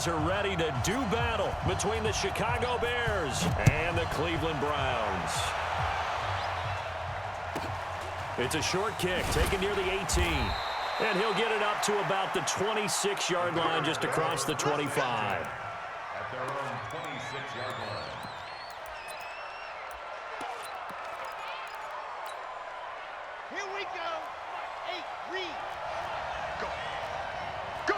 guys are ready to do battle between the Chicago Bears and the Cleveland Browns. It's a short kick taken near the 18. And he'll get it up to about the 26-yard line just across the 25. At their own 26-yard line. Here we go. 8, read. Go. Go.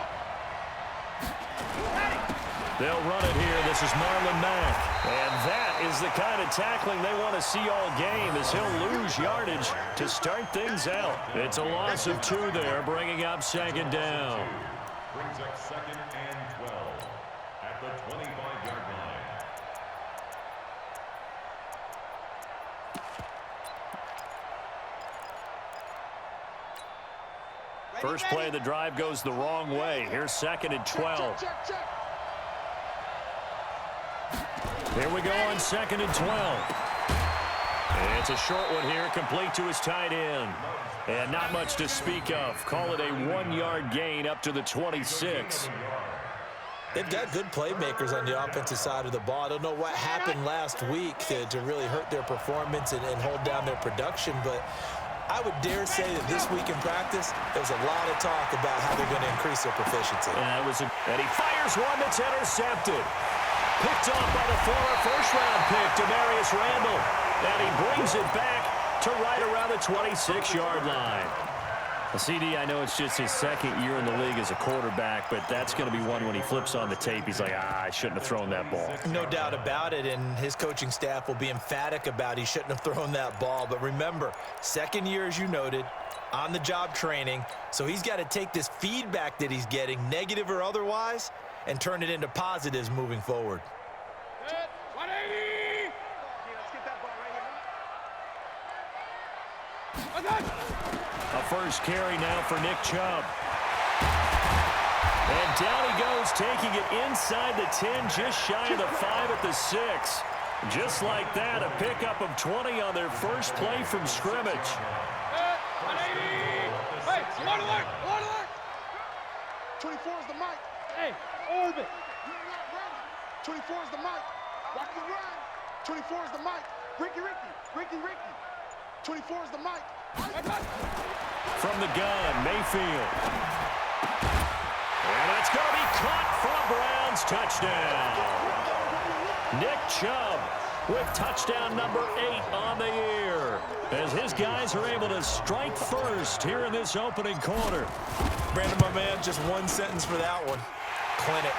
They'll run it here. This is Marlon Mack. And that is the kind of tackling they want to see all game as he'll lose yardage to start things out. It's a loss of 2 there, bringing up second down. Brings up 2nd and 12 at the 25-yard line. First play of the drive goes the wrong way. Here's 2nd and 12. Check. Here we go on 2nd and 12. And it's a short one here, complete to his tight end. And not much to speak of. Call it a 1-yard gain up to the 26. They've got good playmakers on the offensive side of the ball. I don't know what happened last week to really hurt their performance and hold down their production, but I would dare say that this week in practice, there was a lot of talk about how they're going to increase their proficiency. And he fires one that's intercepted. Picked off by the former first-round pick, Demarius Randall. And he brings it back to right around the 26-yard line. CD, I know it's just his 2nd year in the league as a quarterback, but that's going to be one when he flips on the tape. He's like, I shouldn't have thrown that ball. No doubt about it, and his coaching staff will be emphatic about he shouldn't have thrown that ball. But remember, 2nd year, as you noted, on-the-job training, so he's got to take this feedback that he's getting, negative or otherwise, and turn it into positives moving forward. 180. Let's get that ball right here. A first carry now for Nick Chubb. And down he goes, taking it inside the 10, just shy of the 5 at the 6. Just like that, a pickup of 20 on their first play from scrimmage. 180. Hey, alert, alert. 24 is the mic. Hey, orbit. 24 is the mic. Rock the run. 24 is the mic. Ricky. 24 is the mic. From the gun, Mayfield. And it's going to be caught for a Browns touchdown. Nick Chubb with touchdown number 8 on the year, as his guys are able to strike first here in this opening quarter. Brandon, my man, just one sentence for that one. Clinic.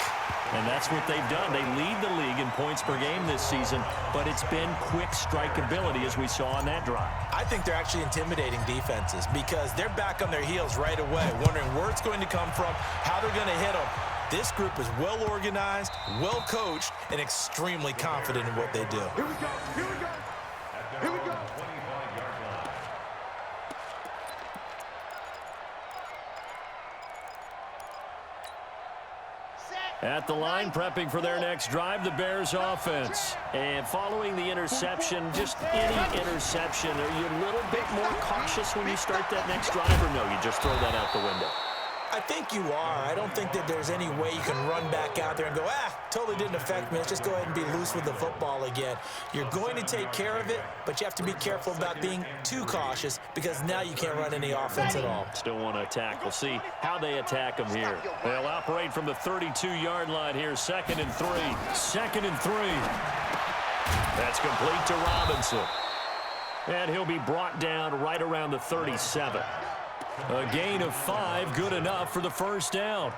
And that's what they've done. They lead the league in points per game this season, but it's been quick strikeability as we saw on that drive. I think they're actually intimidating defenses because they're back on their heels right away, wondering where it's going to come from, how they're going to hit them. This group is well organized, well coached, and extremely confident in what they do. Here we go. At the line, prepping for their next drive, the Bears offense. And following the interception, just any interception, are you a little bit more cautious when you start that next drive, or no, you just throw that out the window? I think you are. I don't think that there's any way you can run back out there and go, totally didn't affect me. Let's just go ahead and be loose with the football again. You're going to take care of it, but you have to be careful about being too cautious because now you can't run any offense at all. Still want to attack. We'll see how they attack them here. They'll operate from the 32-yard line here, 2nd and 3. 2nd and 3. That's complete to Robinson. And he'll be brought down right around the 37. A gain of 5, good enough for the first down.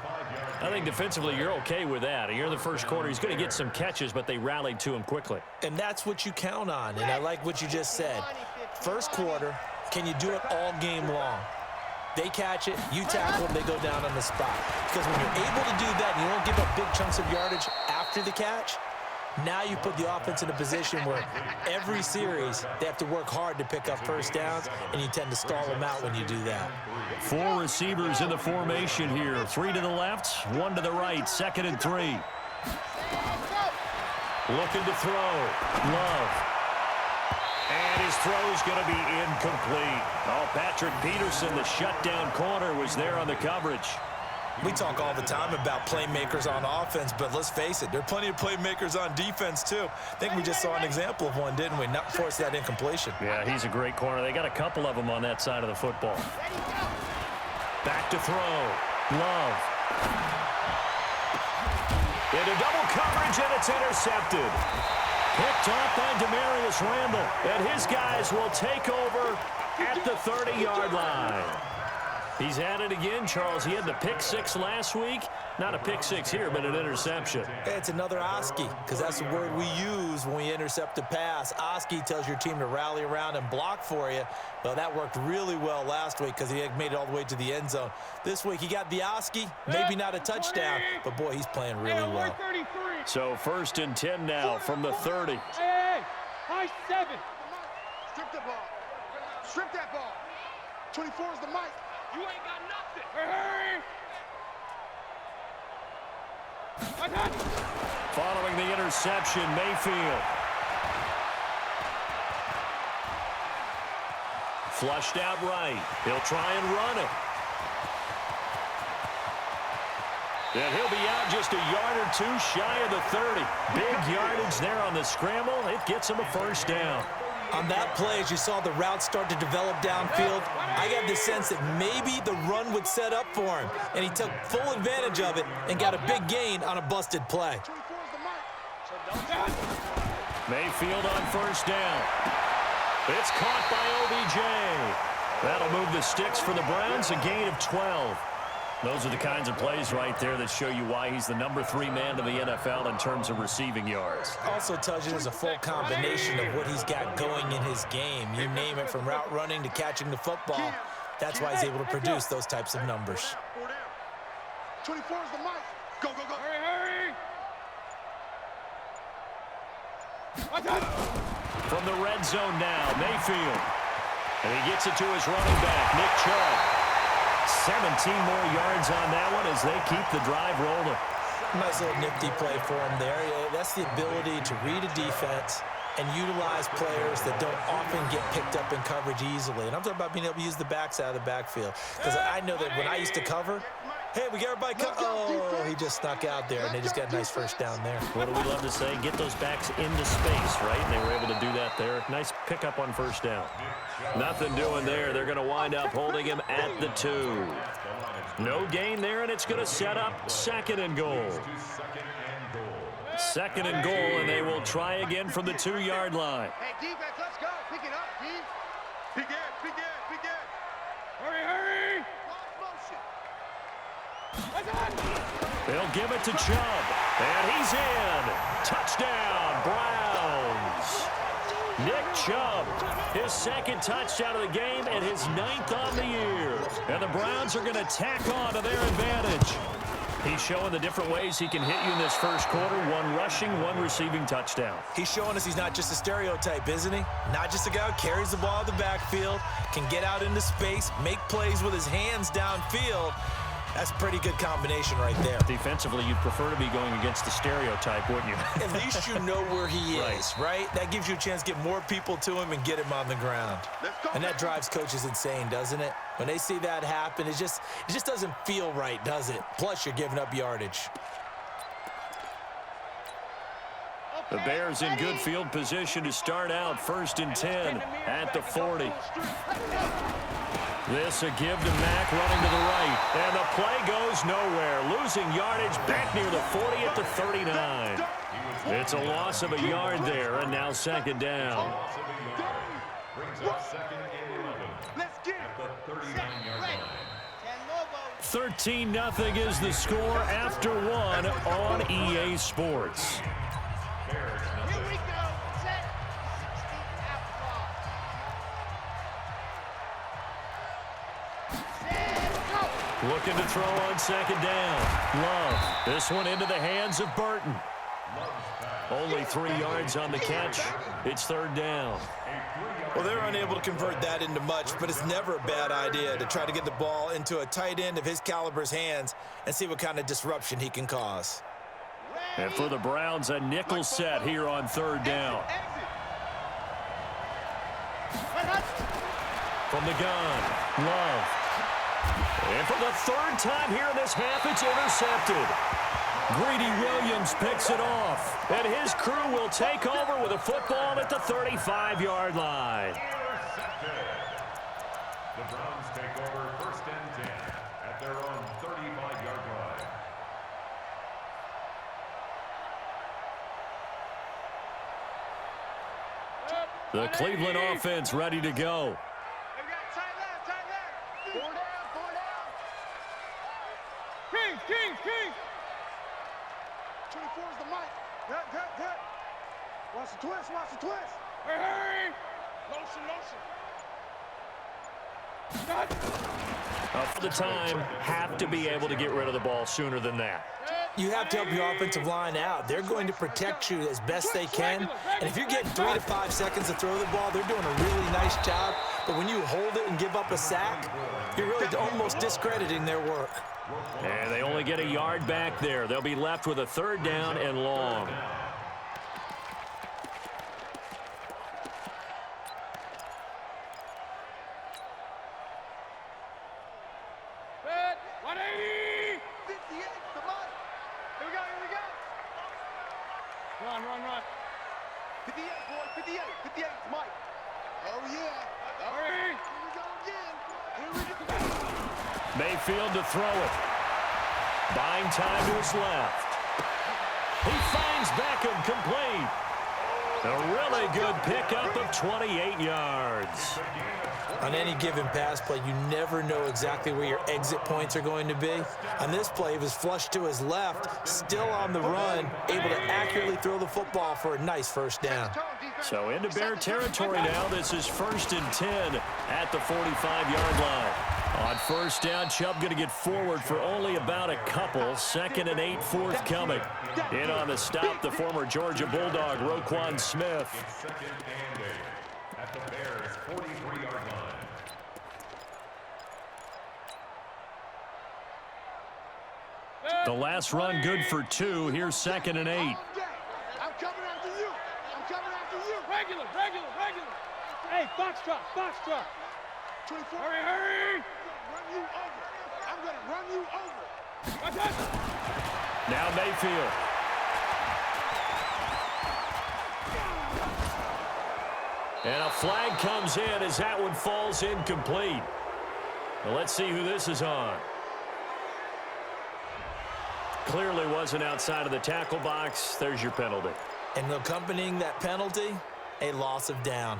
I think defensively you're okay with that. Here in the first quarter, he's going to get some catches, but they rallied to him quickly. And that's what you count on, and I like what you just said. First quarter, can you do it all game long? They catch it, you tackle them, they go down on the spot. Because when you're able to do that and you don't give up big chunks of yardage after the catch, now you put the offense in a position where every series they have to work hard to pick up first downs, and you tend to stall them out when you do that. 4 receivers in the formation here. 3 to the left, 1 to the right. 2nd and 3. Looking to throw. Love. And his throw is going to be incomplete. Oh, Patrick Peterson, the shutdown corner, was there on the coverage. We talk all the time about playmakers on offense, but let's face it, there are plenty of playmakers on defense, too. I think we just saw an example of one, didn't we? Not force that incompletion. Yeah, he's a great corner. They got a couple of them on that side of the football. Back to throw. Love. Into double coverage, and it's intercepted. Picked off by Demarius Randall, and his guys will take over at the 30-yard line. He's had it again, Charles. He had the pick six last week. Not a pick six here, but an interception. It's another Oski, because that's the word we use when we intercept a pass. Oski tells your team to rally around and block for you. Well, that worked really well last week because he made it all the way to the end zone. This week he got the Oski, maybe not a touchdown, but boy, he's playing really well. So 1st and 10 now from the 30. Hey, high 7. Strip the ball. Strip that ball. 24 is the mic. You ain't got nothing. Hurry. Following the interception, Mayfield. Flushed out right. He'll try and run it. And he'll be out just a yard or two shy of the 30. Big yardage there on the scramble. It gets him a first down. On that play, as you saw the route start to develop downfield, I got the sense that maybe the run would set up for him, and he took full advantage of it and got a big gain on a busted play. Mayfield on first down. It's caught by OBJ. That'll move the sticks for the Browns, a gain of 12. Those are the kinds of plays right there that show you why he's the number 3 man in the NFL in terms of receiving yards. Also tells you there's a full combination of what he's got going in his game. You name it, from route running to catching the football. That's why he's able to produce those types of numbers. 24 is the mic. Go, go, go. Hurry, hurry. From the red zone now, Mayfield. And he gets it to his running back, Nick Chubb. 17 more yards on that one as they keep the drive rolling. Nice little nifty play for him there. That's the ability to read a defense and utilize players that don't often get picked up in coverage easily. And I'm talking about being able to use the backs out of the backfield. Because I know that when I used to cover, hey, we got everybody oh, he just snuck out there, and they just got a nice first down there. What do we love to say? Get those backs into space, right? And they were able to do that there. Nice pickup on first down. Nothing doing there. They're going to wind up holding him at the 2. No gain there, and it's going to set up 2nd and goal. 2nd and goal, and they will try again from the 2-yard line. Hey, defense, let's go. Pick it up, D. Pick it, pick it, pick it. Hurry, hurry. They'll give it to Chubb, and he's in. Touchdown, Browns. Nick Chubb, his 2nd touchdown of the game and his 9th on the year. And the Browns are going to tack on to their advantage. He's showing the different ways he can hit you in this first quarter. 1 rushing, 1 receiving touchdown. He's showing us he's not just a stereotype, isn't he? Not just a guy who carries the ball in the backfield, can get out into space, make plays with his hands downfield. That's a pretty good combination right there. Defensively, you'd prefer to be going against the stereotype, wouldn't you? At least you know where he is, right? That gives you a chance to get more people to him and get him on the ground. And that drives coaches insane, doesn't it? When they see that happen, it just doesn't feel right, does it? Plus, you're giving up yardage. The Bears in good field position to start out 1st and 10 at the 40. This a give to Mack running to the right. And the play goes nowhere. Losing yardage back near the 40 at the 39. It's a loss of a yard there, and now 2nd down. Brings up 2nd and 11. Let's get At the 39-yard line. 13-0 is the score after 1 on EA Sports. Bears Here nothing. we go. Set. 16 Looking to throw on 2nd down. Love. This one into the hands of Burton. Only 3 yards on the catch. It's 3rd down. Well, they're unable to convert that into much, but it's never a bad idea to try to get the ball into a tight end of his caliber's hands and see what kind of disruption he can cause. And for the Browns, a nickel set here on 3rd down. From the gun, Love. And for the third time here in this half, it's intercepted. Greedy Williams picks it off. And his crew will take over with a football at the 35-yard line. Intercepted. The Browns take over 1st and 10 at their own 35-yard line. The Cleveland offense ready to go. King. 24 is the mic. Good. Watch the twist. Hey. Motion. For the time, have to be able to get rid of the ball sooner than that. You have to help your offensive line out. They're going to protect you as best they can. And if you're getting 3 to 5 seconds to throw the ball, they're doing a really nice job. But when you hold it and give up a sack, you're really almost discrediting their work. And they only get a yard back there. They'll be left with a 3rd down and long. Run. 58, boy. 58 is Mike. Oh, yeah. Here we go again. Mayfield to throw it. Buying time to his left. He finds Beckham complete. A really good pickup of 28 yards. On any given pass play, you never know exactly where your exit points are going to be. On this play, he was flushed to his left, still on the run, able to accurately throw the football for a nice 1st down. So into Bear territory now. This is 1st and 10 at the 45-yard line. On 1st down, Chubb going to get forward for only about a couple. 2nd and 8 forthcoming. In on the stop, the former Georgia Bulldog, Roquan Smith. It's 2nd and 8 at the Bears' 43-yard line. The last run good for 2. Here's 2nd and 8. I'm coming after you. Regular. Hey, box drop. 24. Hurry. I'm going to run you over. Now Mayfield. And a flag comes in as that one falls incomplete. Well, let's see who this is on. Clearly wasn't outside of the tackle box. There's your penalty. And accompanying that penalty, a loss of down.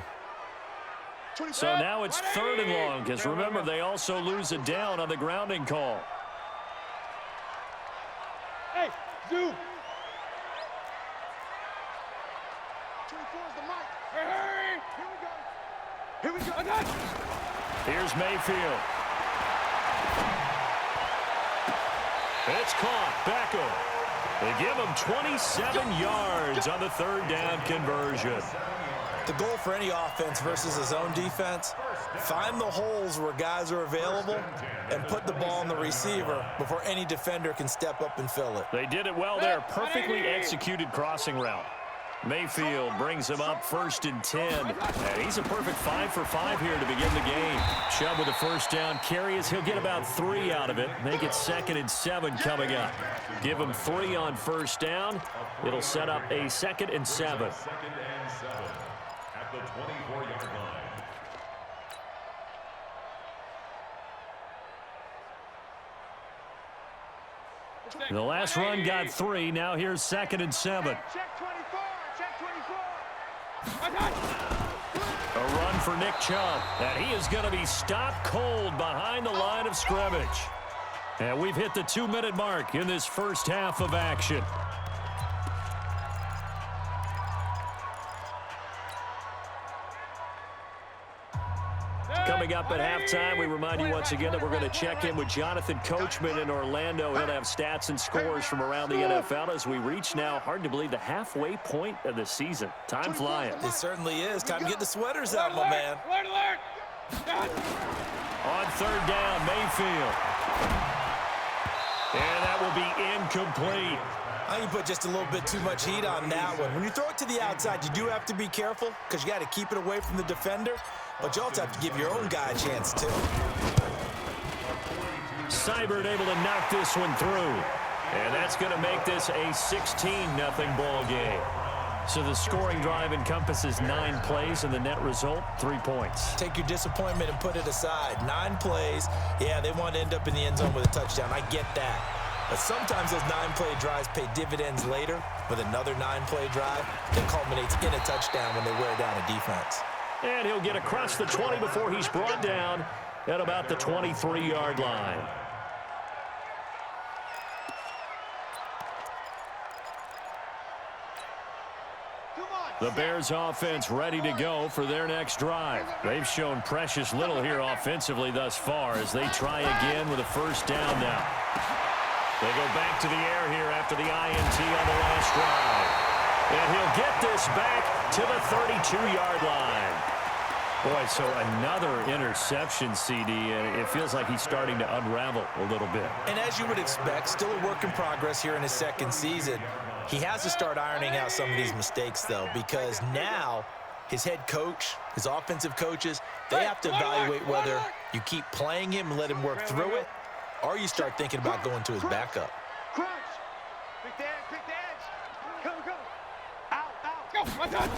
So now it's 3rd and long, because remember, they also lose a down on the grounding call. Hey, zoom. 24 is the mic. Hey. Here we go. Here's Mayfield. It's caught. Beckham. They give him 27 yards on the 3rd down conversion. The goal for any offense versus his own defense, find the holes where guys are available and put the ball on the receiver before any defender can step up and fill it. They did it well there. Perfectly executed crossing route. Mayfield brings him up 1st and 10. And he's a perfect 5 for 5 here to begin the game. Chubb with a 1st down carry as he'll get about 3 out of it. Make it 2nd and 7 coming up. Give him 3 on 1st down. It'll set up a 2nd and 7. 2nd and 7 at the 24-yard line. The last run got 3. Now here's 2nd and 7. Check 24. A run for Nick Chubb. And he is going to be stopped cold behind the line of scrimmage. And we've hit the 2-minute mark in this first half of action. Coming up at halftime, we remind you once again that we're going to check in with Jonathan Coachman in Orlando. He'll have stats and scores from around the NFL as we reach now, hard to believe, the halfway point of the season. Time flying. It certainly is. Time to get the sweaters out, my man. On 3rd down, Mayfield. And that will be incomplete. I think you put just a little bit too much heat on that one. When you throw it to the outside, you do have to be careful because you got to keep it away from the defender, but you also have to give your own guy a chance, too. Seibert able to knock this one through. And that's going to make this a 16-0 ball game. So the scoring drive encompasses 9 plays, and the net result, 3 points. Take your disappointment and put it aside. 9 plays. Yeah, they want to end up in the end zone with a touchdown. I get that. But sometimes those 9-play drives pay dividends later with another 9-play drive that culminates in a touchdown when they wear down a defense. And he'll get across the 20 before he's brought down at about the 23-yard line. The Bears offense ready to go for their next drive. They've shown precious little here offensively thus far as they try again with a first down now. They go back to the air here after the INT on the last drive. And he'll get this back to the 32-yard line. Boy, so another interception, CD, and it feels like he's starting to unravel a little bit. And as you would expect, still a work in progress here in his second season. He has to start ironing out some of these mistakes, though, because now his head coach, his offensive coaches, they have to evaluate whether you keep playing him and let him work through it, or you start thinking about going to his backup. Crunch. Quick dance. Go. Out. Go. One time.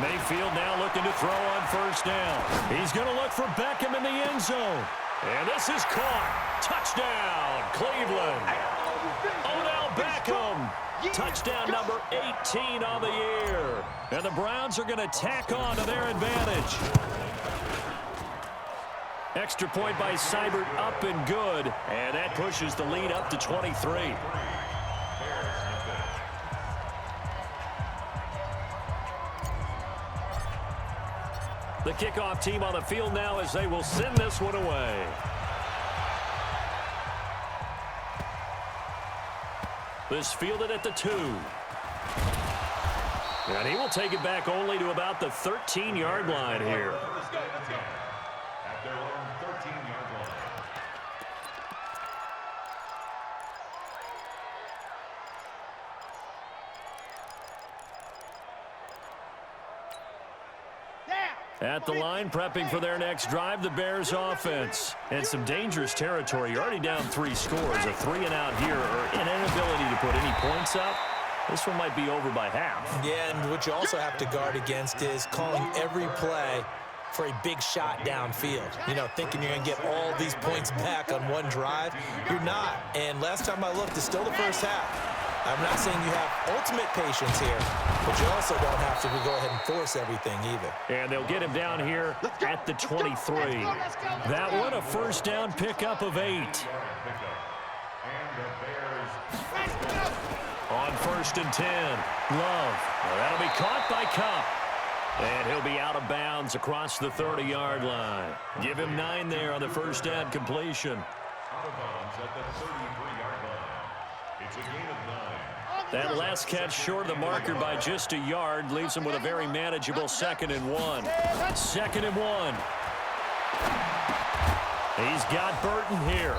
Mayfield now looking to throw on first down. He's going to look for Beckham in the end zone. And this is caught. Touchdown, Cleveland. Odell Beckham. Touchdown number 18 on the year. And the Browns are going to tack on to their advantage. Extra point by Seibert up and good. And that pushes the lead up to 23. The kickoff team on the field now as they will send this one away. This fielded at the 2. And he will take it back only to about the 13-yard line here. At their own 13-yard line. At the line, prepping for their next drive, the Bears offense. And some dangerous territory. You're already down 3 scores. A 3-and-out here, or an inability to put any points up. This one might be over by half. Yeah, and what you also have to guard against is calling every play for a big shot downfield. You know, thinking you're going to get all these points back on one drive. You're not. And last time I looked, it's still the first half. I'm not saying you have ultimate patience here, but you also don't have to go ahead and force everything either. And they'll get him down here at the 23. That one a first down pickup of 8. On 1st and 10, Love. Well, that'll be caught by Cup. And he'll be out of bounds across the 30-yard line. Give him 9 there on the first down completion. Out of bounds at the 33-yard line. It's a gain of 9. That last catch short of the marker by just a yard leaves him with a very manageable 2nd and 1. 2nd and 1. He's got Burton here.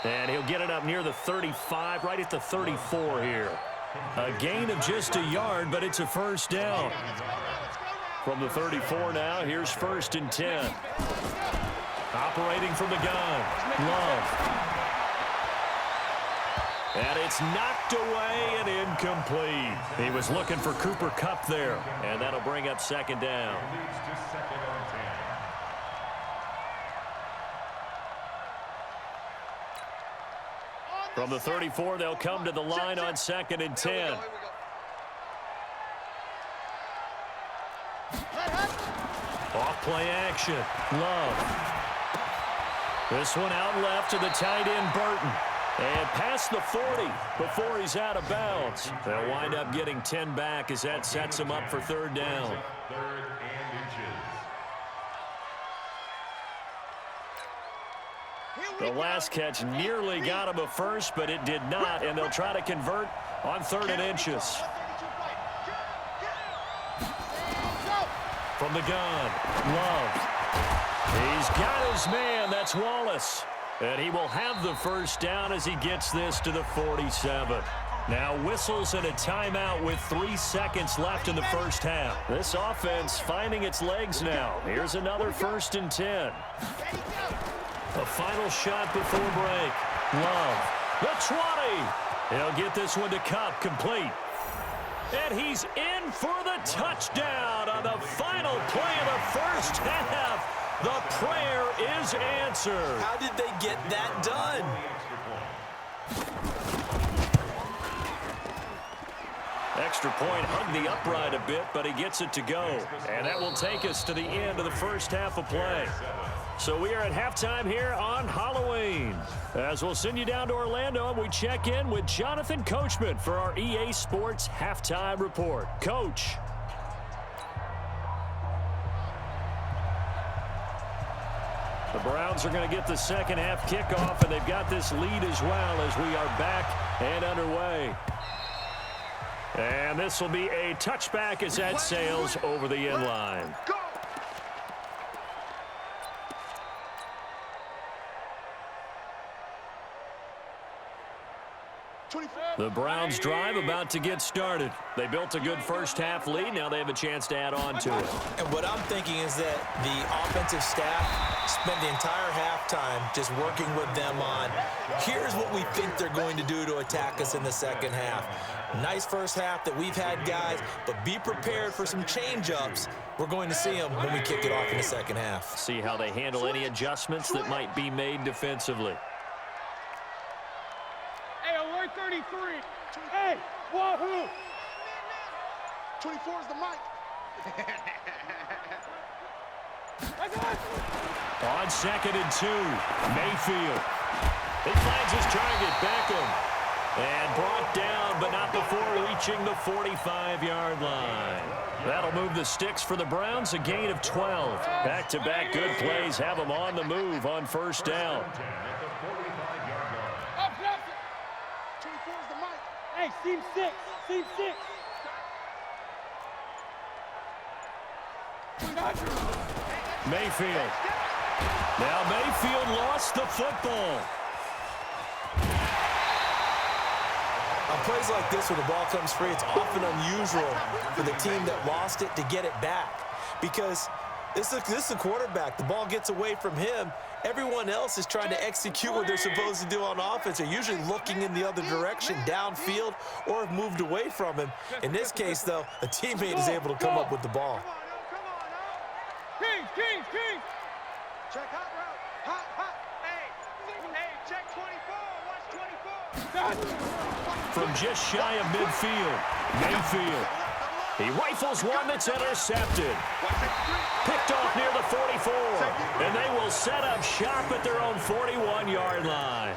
And he'll get it up near the 35, right at the 34 here. A gain of just a yard, but it's a first down. From the 34 now, here's 1st and 10. Operating from the gun, Love. And it's knocked away and incomplete. He was looking for Cooper Kupp there, and that'll bring up 2nd down. Leads to 2nd and 10. From the 34, they'll come to the line on 2nd and 10. Off play action, Love. This one out left to the tight end, Burton. And past the 40 before he's out of bounds. They'll wind up getting 10 back as that sets him up for 3rd down. 3rd and inches. The last catch nearly got him a first, but it did not, and they'll try to convert on 3rd and inches. From the gun, Love. He's got his man, that's Wallace. And he will have the first down as he gets this to the 47. Now whistles and a timeout with 3 seconds left in the first half. This offense finding its legs now. Here's another 1st and 10. A final shot before break. Love. The 20. He'll get this one to Cup, complete. And he's in for the touchdown on the final play of the first half. The prayer is answered. How did they get that done? Extra point hugged the upright a bit, but he gets it to go. And that will take us to the end of the first half of play. So we are at halftime here on Halloween. As we'll send you down to Orlando, and we check in with Jonathan Coachman for our EA Sports Halftime Report. Coach. The Browns are going to get the second half kickoff, and they've got this lead as well as we are back and underway. And this will be a touchback as that sails over the end line. The Browns drive about to get started. They built a good first half lead. Now they have a chance to add on to it. And what I'm thinking is that the offensive staff spent the entire halftime just working with them on, here's what we think they're going to do to attack us in the second half. Nice first half that we've had, guys, but be prepared for some change-ups. We're going to see them when we kick it off in the second half. See how they handle any adjustments that might be made defensively. Hey, alert 33. Hey, wahoo! 24 is the mic. On 2nd and 2, Mayfield. He finds his target, Beckham. And brought down, but not before reaching the 45-yard line. That'll move the sticks for the Browns, a gain of 12. Back-to-back good plays have them on the move on first down. Hey, seam 6, seam 6. Mayfield. Now Mayfield lost the football. On plays like this where the ball comes free, it's often unusual for the team that lost it to get it back. Because this is a quarterback. The ball gets away from him. Everyone else is trying to execute what they're supposed to do on offense. They're usually looking in the other direction, downfield, or have moved away from him. In this case, though, a teammate is able to come up with the ball. Kings. Check hot route. Hot. Hey, check 24. Watch 24. From just shy of midfield, Mayfield. He rifles one that's intercepted. Picked off near the 44. And they will set up shop at their own 41-yard line.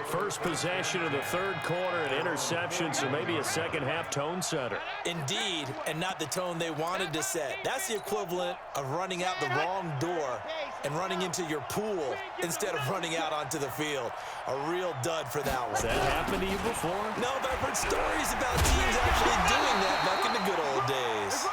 First possession of the third quarter, an interception, so maybe a second-half tone setter. Indeed, and not the tone they wanted to set. That's the equivalent of running out the wrong door and running into your pool instead of running out onto the field. A real dud for that one. Has that happened to you before? No, but I've heard stories about teams actually doing that back in the good old days.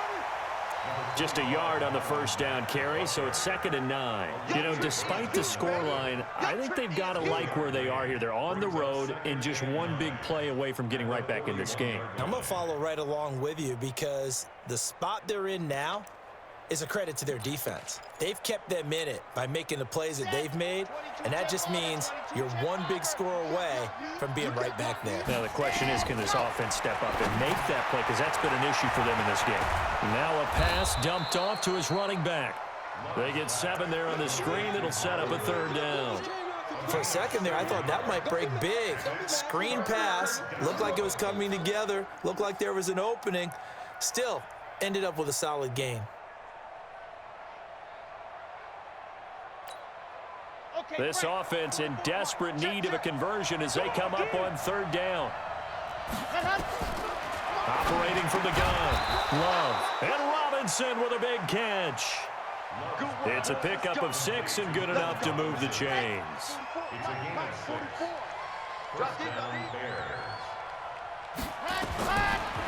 Just a yard on the first down carry, so it's 2nd and 9. You know, despite the scoreline, I think they've got to like where they are here. They're on the road and just one big play away from getting right back in this game. I'm going to follow right along with you because the spot they're in now is a credit to their defense. They've kept them in it by making the plays that they've made, and that just means you're one big score away from being right back there. Now the question is, can this offense step up and make that play, because that's been an issue for them in this game. Now a pass dumped off to his running back. They get 7 there on the screen. It'll set up a 3rd down. For a second there, I thought that might break big. Screen pass, looked like it was coming together, looked like there was an opening. Still, ended up with a solid gain. This offense in desperate need of a conversion as they come up on 3rd down. Operating from the gun, Love, and Robinson with a big catch. It's a pickup of 6 and good enough to move the chains. It's a gain of 6. First down, Bears.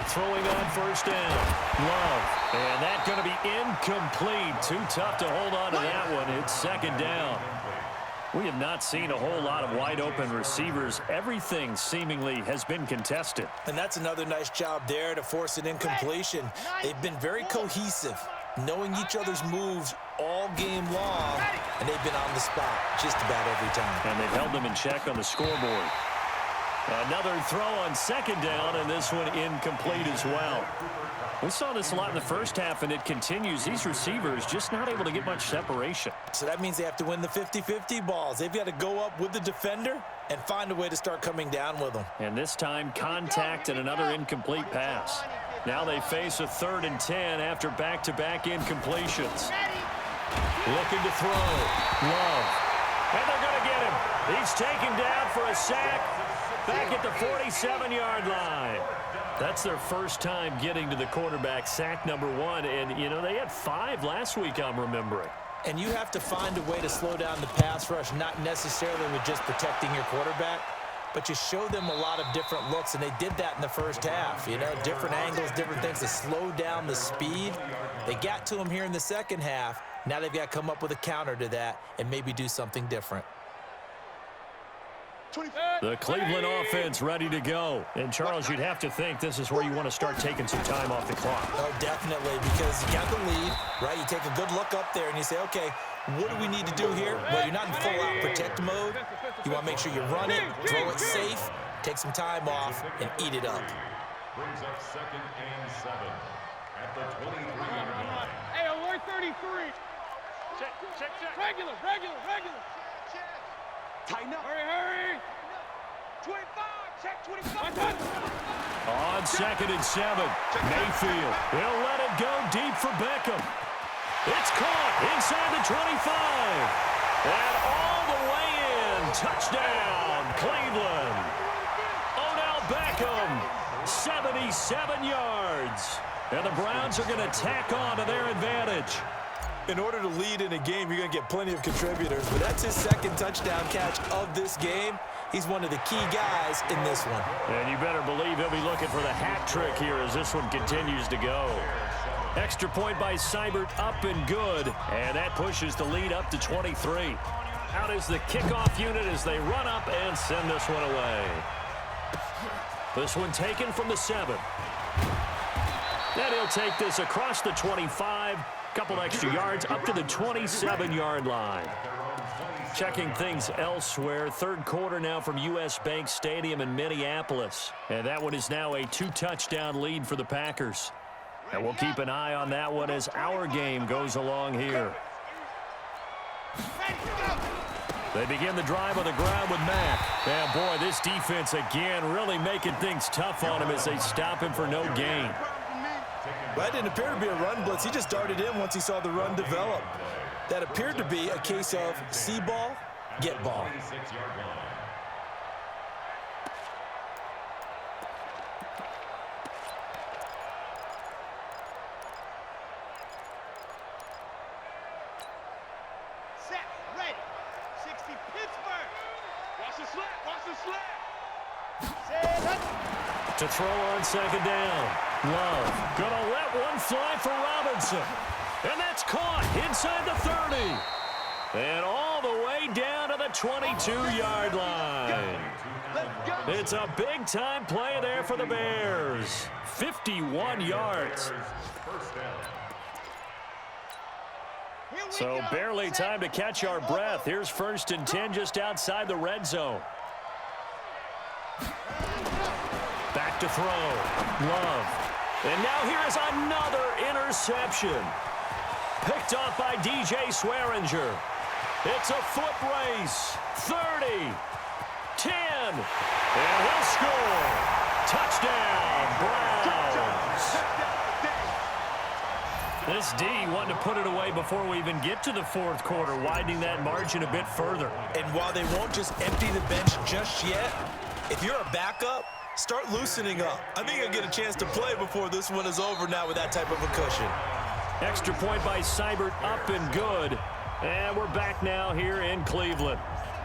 Throwing on first down, Love, and that's going to be incomplete. Too tough to hold on to that one. It's 2nd down. We have not seen a whole lot of wide-open receivers. Everything seemingly has been contested. And that's another nice job there to force an incompletion. They've been very cohesive, knowing each other's moves all game long, and they've been on the spot just about every time. And they've held them in check on the scoreboard. Another throw on second down, and this one incomplete as well. We saw this a lot in the first half, and it continues. These receivers just not able to get much separation. So that means they have to win the 50-50 balls. They've got to go up with the defender and find a way to start coming down with them. And this time, contact and another incomplete pass. Now they face a 3rd and 10 after back-to-back incompletions. Looking to throw. Love. And they're going to get him. He's taken down for a sack back at the 47-yard line. That's their first time getting to the quarterback, sack number 1. And, you know, they had 5 last week, I'm remembering. And you have to find a way to slow down the pass rush, not necessarily with just protecting your quarterback, but you show them a lot of different looks, and they did that in the first half. You know, different angles, different things to slow down the speed. They got to him here in the second half. Now they've got to come up with a counter to that and maybe do something different. The Cleveland offense ready to go. And, Charles, you'd have to think this is where you want to start taking some time off the clock. Oh, definitely, because you got the lead, right? You take a good look up there and you say, okay, what do we need to do here? Well, you're not in full-out protect mode. You want to make sure you run it, throw it safe, take some time off, and eat it up. Brings up 2nd and 7 at the 23-yard line. Hey, alert 33. Check. Regular. Tighten up. Hurry. 25. Check 25. On 2nd and 7, Mayfield will let it go deep for Beckham. It's caught inside the 25. And all the way in. Touchdown, Cleveland. Odell Beckham, 77 yards. And the Browns are going to tack on to their advantage. In order to lead in a game, you're going to get plenty of contributors, but that's his 2nd touchdown catch of this game. He's one of the key guys in this one. And you better believe he'll be looking for the hat trick here as this one continues to go. Extra point by Seibert, up and good, and that pushes the lead up to 23. Out is the kickoff unit as they run up and send this one away. This one taken from the 7. Then he'll take this across the 25. Couple extra yards up to the 27-yard line. Checking things elsewhere. 3rd quarter now from U.S. Bank Stadium in Minneapolis. And that one is now a 2-touchdown lead for the Packers. And we'll keep an eye on that one as our game goes along here. They begin the drive on the ground with Mack. And boy, this defense again really making things tough on him as they stop him for no gain. Well, that didn't appear to be a run blitz. He just darted in once he saw the run develop. That appeared to be a case of see ball, get ball. Set. Ready. 60 Pittsburgh. Watch the slap. Set up. To throw on 2nd down. Love gonna let one fly for Robinson. And that's caught inside the 30. And all the way down to the 22-yard line. It's a big-time play there for the Bears. 51 yards. So barely time to catch our breath. Here's 1st and 10 just outside the red zone. Back to throw. Love. And now here is another interception. Picked off by DJ Swearinger. It's a foot race. 30. 10. And he'll score. Touchdown, Browns. This D wanting to put it away before we even get to the 4th quarter, widening that margin a bit further. And while they won't just empty the bench just yet, if you're a backup, start loosening up. I think you'll get a chance to play before this one is over now with that type of a cushion. Extra point by Seibert, up and good. And we're back now here in Cleveland,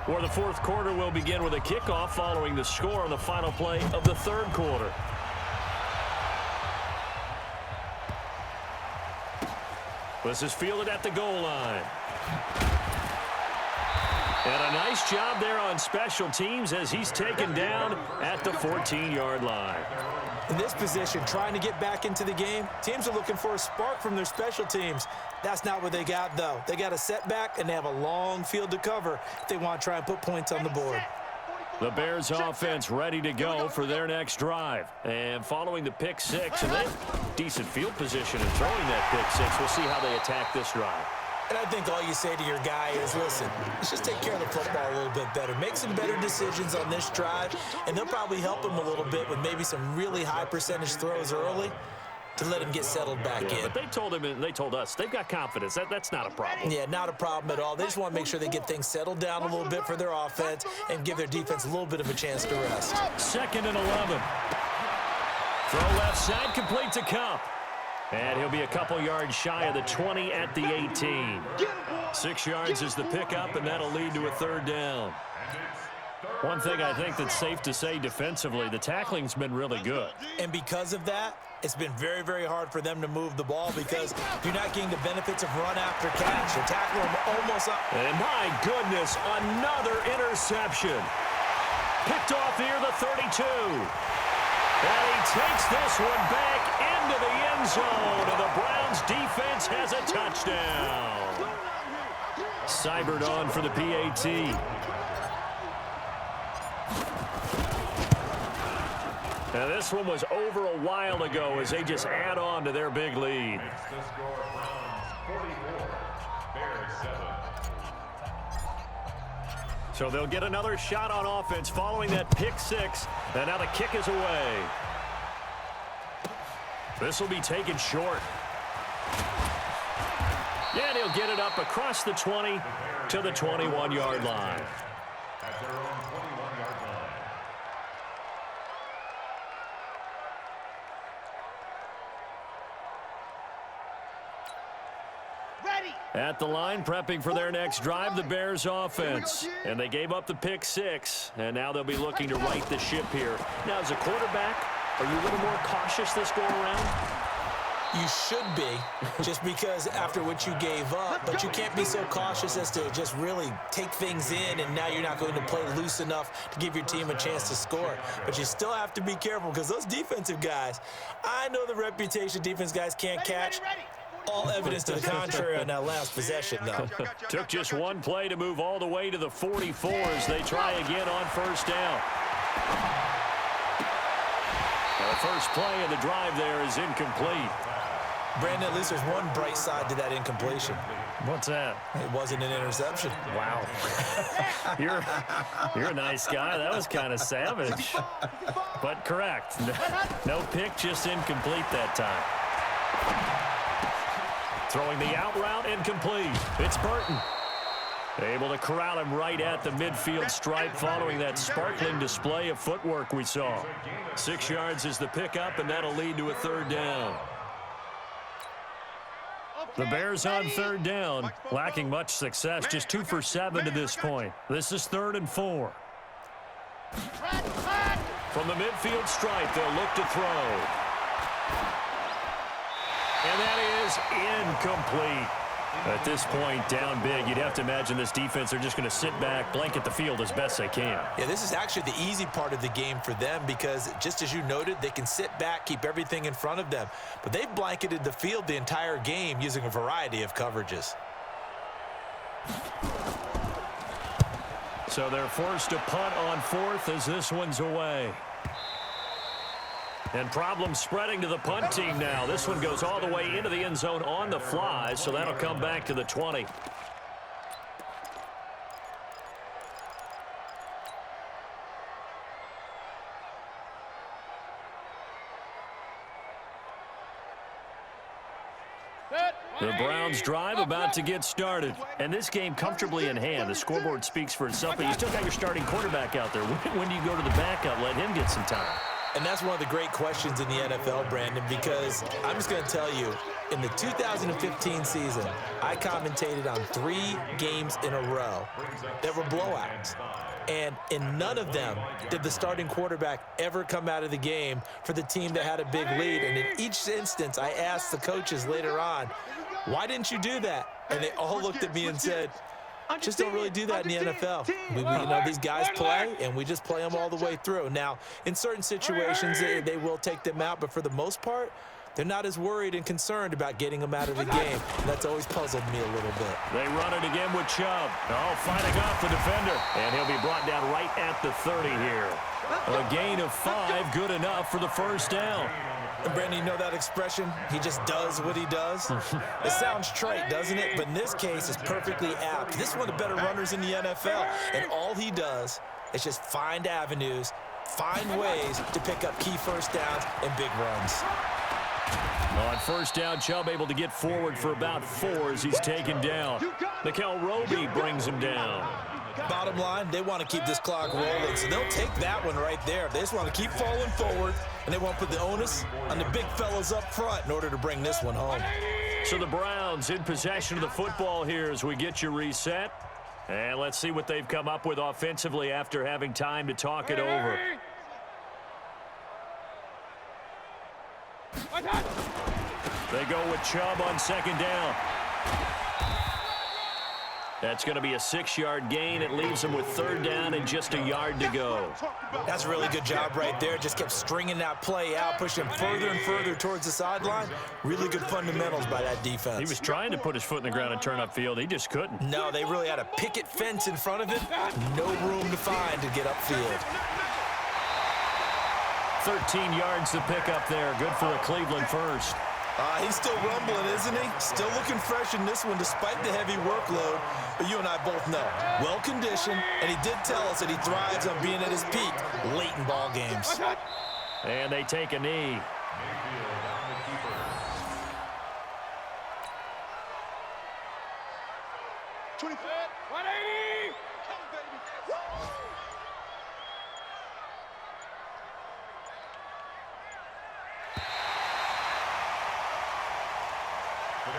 where the 4th quarter will begin with a kickoff following the score on the final play of the 3rd quarter. This is fielded at the goal line. And a nice job there on special teams as he's taken down at the 14-yard line. In this position, trying to get back into the game, teams are looking for a spark from their special teams. That's not what they got, though. They got a setback, and they have a long field to cover if they want to try and put points on the board. The Bears offense ready to go for their next drive. And following the pick six, and then decent field position and throwing that pick six, we'll see how they attack this drive. And I think all you say to your guy is, listen, let's just take care of the football a little bit better. Make some better decisions on this drive, and they'll probably help him a little bit with maybe some really high percentage throws early to let him get settled back in. But they told him, and they told us, they've got confidence. That's not a problem. Yeah, not a problem at all. They just want to make sure they get things settled down a little bit for their offense and give their defense a little bit of a chance to rest. 2nd and 11. Throw left side, complete to Cup. And he'll be a couple yards shy of the 20 at the 18. 6 yards is the pickup, and that'll lead to a 3rd down. One thing I think that's safe to say defensively, the tackling's been really good. And because of that, it's been very, very hard for them to move the ball because you're not getting the benefits of run after catch. You're tackling them almost up. And my goodness, another interception. Picked off here, the 32. And he takes this one back into the end zone, and the Browns defense has a touchdown. Seibert on for the PAT. Now this one was over a while ago as they just add on to their big lead. It's the score, Browns 44, Bears 7. So they'll get another shot on offense following that pick six. And now the kick is away. This will be taken short. Yeah, and he'll get it up across the 20 to the 21-yard line. At their own 21-yard line. At the line, prepping for their next drive, the Bears offense. And they gave up the pick six, and now they'll be looking to right the ship here. Now, as a quarterback, are you a little more cautious this go-around? You should be, just because after what you gave up, but you can't be so cautious as to just really take things in, and now you're not going to play loose enough to give your team a chance to score. But you still have to be careful because those defensive guys, I know the reputation defense guys can't catch. All evidence to the contrary on that last possession, though. Took just one play to move all the way to the 44 as they try again on 1st down. The first play of the drive there is incomplete. Brandon, at least there's one bright side to that incompletion. What's that? It wasn't an interception. Wow. You're a nice guy. That was kind of savage. But correct. No pick, just incomplete that time. Throwing the out route, incomplete. It's Burton. Able to corral him right at the midfield stripe following that sparkling display of footwork we saw. 6 yards is the pickup, and that'll lead to a 3rd down. The Bears on 3rd down, lacking much success, just 2 for 7 to this point. This is 3rd and 4. From the midfield stripe, they'll look to throw. And that is incomplete. At this point, down big, you'd have to imagine this defense, they're just going to sit back, blanket the field as best they can. Yeah, this is actually the easy part of the game for them because, just as you noted, they can sit back, keep everything in front of them. But they've blanketed the field the entire game using a variety of coverages. So they're forced to punt on 4th as this one's away. And problems spreading to the punt team now. This one goes all the way into the end zone on the fly, so that'll come back to the 20. The Browns drive about to get started. And this game comfortably in hand. The scoreboard speaks for itself, but you still got your starting quarterback out there. When do you go to the backup? Let him get some time. And that's one of the great questions in the NFL, Brandon, because I'm just going to tell you, in the 2015 season, I commentated on 3 games in a row that were blowouts. And in none of them did the starting quarterback ever come out of the game for the team that had a big lead. And in each instance, I asked the coaches later on, why didn't you do that? And they all looked at me and said, Just don't really do that in the NFL. You know, these guys play, and we just play them all the way through. Now, in certain situations, they will take them out, but for the most part, they're not as worried and concerned about getting them out of the game. And that's always puzzled me a little bit. They run it again with Chubb. Oh, fighting off the defender. And he'll be brought down right at the 30 here. A gain of 5, good enough for the first down. And Brandon, you know that expression? He just does what he does? It sounds trite, doesn't it? But in this case, it's perfectly apt. This is one of the better runners in the NFL. And all he does is just find avenues, find ways to pick up key first downs and big runs. On first down, Chubb able to get forward for about 4 as he's taken down. Nickel Roby brings him down. Bottom line, they want to keep this clock rolling, so they'll take that one right there. They just want to keep falling forward, and they want to put the onus on the big fellas up front in order to bring this one home. So the Browns in possession of the football here as we get you reset. And let's see what they've come up with offensively after having time to talk it over. They go with Chubb on second down. That's going to be a 6-yard gain. It leaves them with third down and just a yard to go. That's a really good job right there. Just kept stringing that play out, pushing him further and further towards the sideline. Really good fundamentals by that defense. He was trying to put his foot in the ground and turn upfield. He just couldn't. No, they really had a picket fence in front of it. No room to find to get upfield. 13 yards to pick up there. Good for a Cleveland first. He's still rumbling, isn't he? Still looking fresh in this one despite the heavy workload. But you and I both know, well-conditioned, and he did tell us that he thrives on being at his peak late in ball games. And they take a knee.